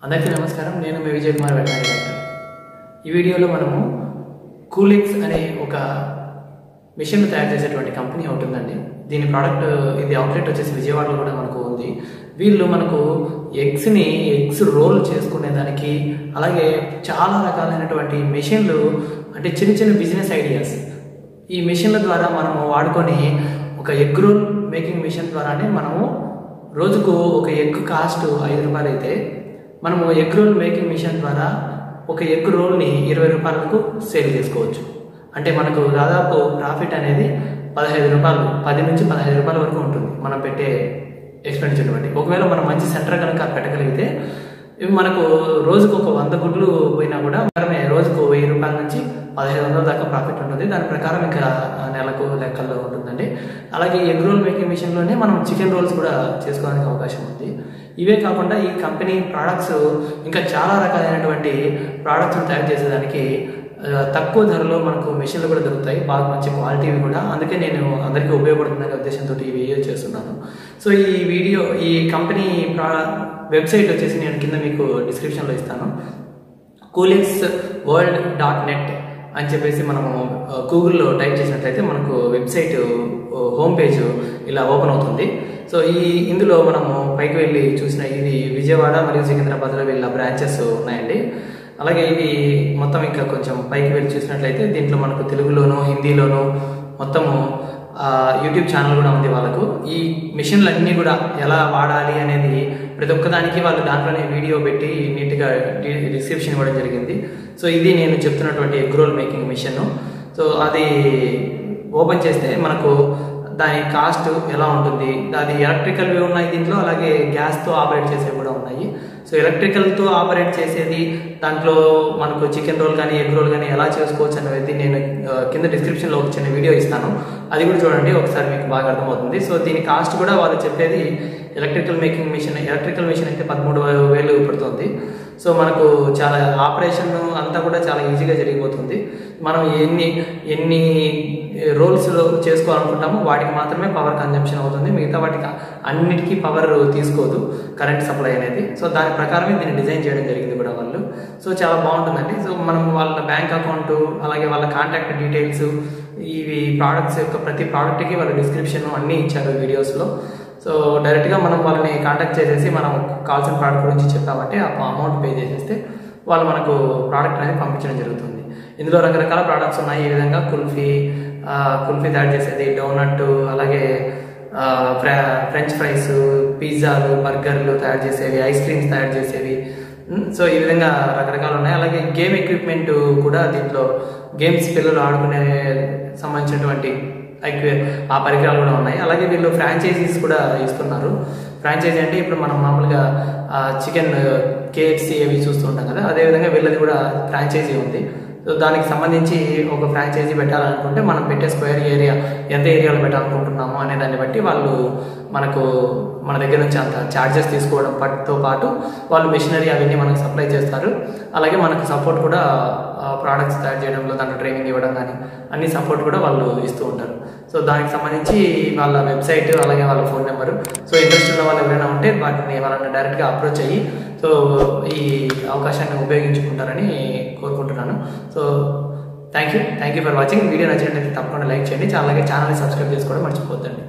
అందరికీ నమస్కారం. నేను మీ విజయ్ కుమార్ వెటనరీ డాక్టర్. ఈ వీడియోలో మనము కూలిక్స్ అనే ఒక మిషన్ తయారు చేసేటువంటి కంపెనీ ఉంటుందండి. దీని ప్రోడక్ట్ ఇది అవుట్లెట్ వచ్చేసి విజయవాడలో కూడా మనకు ఉంది. వీళ్ళు మనకు ఎగ్స్ రోల్ చేసుకునే దానికి అలాగే చాలా రకాలైనటువంటి మిషన్లు అంటే చిన్న చిన్న బిజినెస్ ఐడియాస్ ఈ మిషన్ల ద్వారా మనము వాడుకొని ఒక ఎగ్ రోల్ మేకింగ్ మిషన్ ద్వారానే మనము రోజుకు ఒక ఎగ్ కాస్ట్ 5 రూపాయలు అయితే మనము ఎగ్ రోల్ మేకింగ్ మిషన్ ద్వారా ఒక ఎగ్ రోల్ని 20 రూపాయలకు సేల్ చేసుకోవచ్చు. అంటే మనకు దాదాపు ప్రాఫిట్ అనేది 15 రూపాయలు 10 నుంచి 15 రూపాయల వరకు ఉంటుంది మనం పెట్టే ఎక్స్పెండిచర్ బట్టి. ఒకవేళ మనం మంచి సెంటర్ కనుక పెట్టగలిగితే ఇవి మనకు రోజుకు ఒక 100 గుడ్లు పోయినా కూడా మనమే రోజుకు 1000 రూపాయల నుంచి 1500 దాకా ప్రాఫిట్ ఉంటుంది. దాని ప్రకారం ఇంకా నెలకు లెక్కల్లో ఉంటుందండి. అలాగే ఎగ్ రోల్ మేకింగ్ మిషన్లోనే మనం చికెన్ రోల్స్ కూడా చేసుకోవడానికి అవకాశం ఉంది. ఇవే కాకుండా ఈ కంపెనీ ప్రోడక్ట్స్ ఇంకా చాలా రకాలైనటువంటి ప్రోడక్ట్స్ తయారు చేసేదానికి తక్కువ ధరలో మనకు మిషన్లు కూడా దొరుకుతాయి, బాగా మంచి క్వాలిటీవి కూడా. అందుకే నేను అందరికీ ఉపయోగపడుతుందనే ఉద్దేశంతో ఈ వీడియో చేస్తున్నాను. సో ఈ కంపెనీ వెబ్సైట్ వచ్చేసి నేను కింద మీకు డిస్క్రిప్షన్లో ఇస్తాను. coolixworld.net అని చెప్పేసి మనము గూగుల్లో టైప్ చేసినట్లయితే మనకు వెబ్సైట్ హోమ్ పేజ్ ఇలా ఓపెన్ అవుతుంది. సో ఇందులో మనము పైకి వెళ్ళి చూసిన ఇది విజయవాడ మరియు సికింద్రాబాద్లో వీళ్ళ బ్రాంచెస్ ఉన్నాయండి. అలాగే ఇది మొత్తం ఇంకా కొంచెం పైకి వెళ్ళి చూసినట్లయితే దీంట్లో మనకు తెలుగులోను హిందీలోను మొత్తము యూట్యూబ్ ఛానల్ కూడా ఉంది వాళ్ళకు. ఈ మిషన్లన్నీ కూడా ఎలా వాడాలి అనేది ప్రతి ఒక్కదానికి వాళ్ళు దాంట్లోనే వీడియో పెట్టి నీట్గా డిస్క్రిప్షన్ ఇవ్వడం జరిగింది. సో ఇది నేను చెప్తున్నటువంటి egg roll making machine. So అది ఓపెన్ చేస్తే మనకు దాని కాస్ట్ ఎలా ఉంటుంది, అది ఎలక్ట్రికల్వి ఉన్నాయి దీంట్లో, అలాగే గ్యాస్తో ఆపరేట్ చేసేవి కూడా ఉన్నాయి. సో ఎలక్ట్రికల్తో ఆపరేట్ చేసేది దాంట్లో మనకు చికెన్ రోల్ కానీ ఎగ్ రోల్ కానీ ఎలా చేసుకోవచ్చు అనేది నేను కింద డిస్క్రిప్షన్లో ఒక చిన్న వీడియో ఇస్తాను, అది కూడా చూడండి, ఒకసారి మీకు బాగా అర్థమవుతుంది. సో దీని కాస్ట్ కూడా వాళ్ళు చెప్పేది ఎలక్ట్రికల్ మిషన్ అయితే 13,000 పడుతుంది. సో మనకు చాలా ఆపరేషన్ అంతా కూడా చాలా ఈజీగా జరిగిపోతుంది. మనం ఎన్ని రోల్స్లో చేసుకోవాలనుకుంటామో వాటికి మాత్రమే పవర్ కన్జంప్షన్ అవుతుంది, మిగతా వాటికి అన్నిటికీ పవర్ తీసుకోదు కరెంట్ సప్లై అనేది. సో దాని ప్రకారమే దీన్ని డిజైన్ చేయడం జరిగింది కూడా వాళ్ళు. సో చాలా బాగుంటుందండి. సో మనం వాళ్ళ బ్యాంక్ అకౌంట్ అలాగే వాళ్ళ కాంటాక్ట్ డీటెయిల్స్ ఇవి ప్రోడక్ట్స్ యొక్క ప్రతి ప్రోడక్ట్కి వాళ్ళ డిస్క్రిప్షన్ అన్నీ ఇచ్చారు వీడియోస్లో. సో డైరెక్ట్గా మనం వాళ్ళని కాంటాక్ట్ చేసేసి మనం కావాల్సిన ప్రోడక్ట్ గురించి చెప్పామంటే ఆ అమౌంట్ పే చేసేస్తే వాళ్ళు మనకు ప్రోడక్ట్ అనేది పంపించడం జరుగుతుంది. ఇందులో రకరకాల ప్రోడక్ట్స్ ఉన్నాయి. ఈ విధంగా కుల్ఫీ తయారు చేసేది, డోనట్, అలాగే ఫ్రెంచ్ ఫ్రైస్, పిజ్జాలు, బర్గర్లు తయారు చేసేవి, ఐస్ క్రీమ్స్ తయారు చేసేవి. సో ఈ విధంగా రకరకాలు ఉన్నాయి. అలాగే గేమ్ ఎక్విప్మెంట్ కూడా దీంట్లో గేమ్స్ పిల్లలు ఆడుకునే సంబంధించినటువంటి ఆ పరికరాలు కూడా ఉన్నాయి. అలాగే వీళ్ళు ఫ్రాంచైజీస్ కూడా ఇస్తున్నారు. ఫ్రాంచైజీ అంటే ఇప్పుడు మనం మామూలుగా చికెన్ KFC అవి చూస్తుంటాం కదా, అదేవిధంగా వీళ్ళది కూడా ఫ్రాంచైజీ ఉంది. సో దానికి సంబంధించి ఒక ఫ్రాంచైజీ పెట్టాలనుకుంటే మనం పెట్టే స్క్వేర్ ఏరియా ఎంత ఏరియాలో పెట్టాలనుకుంటున్నామో అనే దాన్ని బట్టి వాళ్ళు మన దగ్గర నుంచి అంత ఛార్జెస్ తీసుకోవడంతో పాటు వాళ్ళు మిషనరీ అవన్నీ మనకు సప్లై చేస్తారు. అలాగే మనకు సపోర్ట్ కూడా ప్రోడక్ట్స్ తయారు చేయడంలో దాంట్లో ట్రైనింగ్ ఇవ్వడం కానీ అన్ని సపోర్ట్ కూడా వాళ్ళు ఇస్తూ ఉంటారు. సో దానికి సంబంధించి వాళ్ళ వెబ్సైట్ అలాగే వాళ్ళ ఫోన్ నెంబరు, సో ఇంట్రెస్ట్ ఉన్న వాళ్ళు ఎవరైనా ఉంటే వాళ్ళని డైరెక్ట్గా అప్రోచ్ అయ్యి సో ఈ అవకాశాన్ని ఉపయోగించుకుంటారని కోరుకుంటున్నాను. So thank you for watching. Video నచ్చినట్లయితే తప్పకుండా లైక్ చేయండి, అలాగే ఛానల్ని సబ్స్క్రైబ్ చేసుకోవడం మర్చిపోద్దండి.